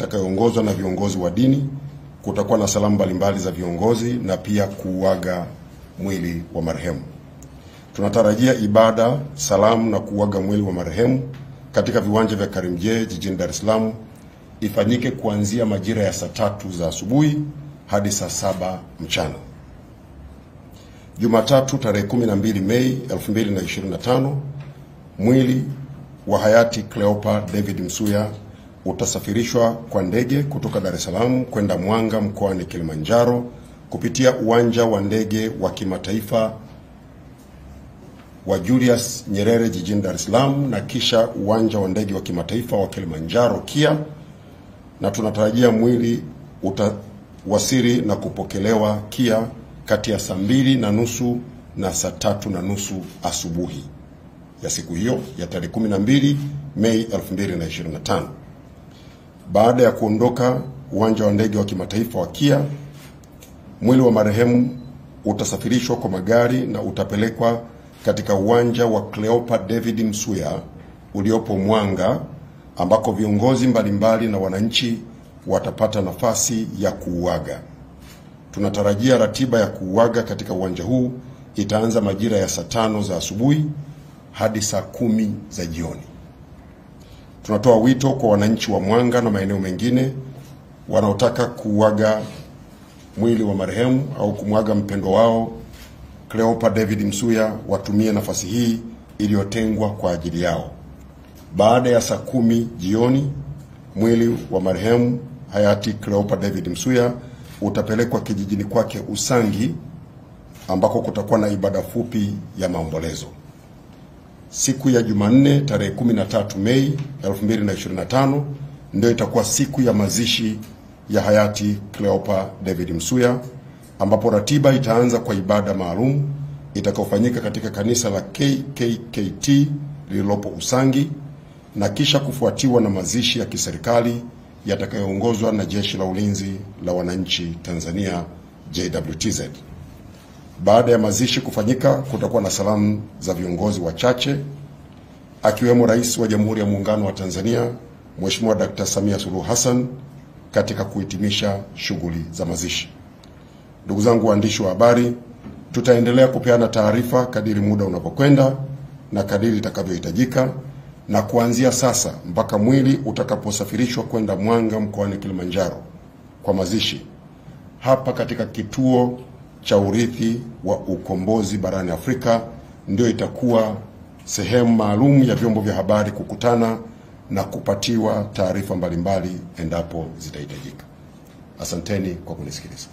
itakayoongozwa na viongozi wa dini. Kutakuwa na salamu mbalimbali za viongozi na pia kuuaga mwili wa marehemu. Tunatarajia ibada, salamu na kuuaga mwili wa marehemu katika viwanja vya Karimjee jijini Dar es Salaam ifanyike kuanzia majira ya saa 3 za asubuhi hadi saa 7 mchana. Jumatatu tarehe 12 Mei 2025, mwili wa hayati Cleopa David Msuya utasafirishwa kwa ndege kutoka Dar es Salaam kwenda Mwanga mkoani Kilimanjaro kupitia uwanja wa ndege wa kimataifa wa Julius Nyerere jijini Dar es Salaam na kisha uwanja wa ndege wa kimataifa wa Kilimanjaro KIA, na tunatarajia mwili utawasili na kupokelewa KIA kati ya saa 2:30 na saa 3:30 asubuhi ya siku hiyo ya tarehe 12 Mei 2025. Baada ya kuondoka uwanja wa ndege wa kimataifa wa KIA, mwili wa marehemu utasafirishwa kwa magari na utapelekwa katika uwanja wa Cleopa David Msuya uliopo Mwanga, ambako viongozi mbalimbali na wananchi watapata nafasi ya kuuaga. Tunatarajia ratiba ya kuuaga katika uwanja huu itaanza majira ya saa 5 za asubuhi hadi saa 10 za jioni. Tunatoa wito kwa wananchi wa Mwanga na maeneo mengine wanaotaka kuuaga mwili wa marehemu au kumwaga mpendo wao Cleopa David Msuya watumie nafasi hii iliyotengwa kwa ajili yao. Baada ya saa 10 jioni, mwili wa marehemu hayati Cleopa David Msuya utapelekwa kijijini kwake Usangi, ambako kutakuwa na ibada fupi ya maombolezo. Siku ya Jumanne tarehe 13 Mei 2025 ndio itakuwa siku ya mazishi ya hayati Cleopa David Msuya, ambapo ratiba itaanza kwa ibada maalum itakayofanyika katika kanisa la KKKT lililopo Usangi na kisha kufuatiwa na mazishi ya kiserikali yatakayoongozwa na Jeshi la Ulinzi la Wananchi Tanzania JWTZ. Baada ya mazishi kufanyika, kutakuwa na salamu za viongozi wachache akiwemo Rais wa Jamhuri ya Muungano wa Tanzania Mheshimiwa Dr. Samia Suluhu Hassan katika kuhitimisha shughuli za mazishi. Ndugu zangu waandishi wa habari, tutaendelea kupeana taarifa kadiri muda unapokwenda na kadiri itakavyohitajika, na kuanzia sasa mpaka mwili utakaposafirishwa kwenda Mwanga mkoani Kilimanjaro kwa mazishi hapa katika kituo cha urithi wa ukombozi barani Afrika, ndio itakuwa sehemu maalum ya vyombo vya habari kukutana na kupatiwa taarifa mbalimbali endapo zitahitajika. Asanteni kwa kunisikiliza.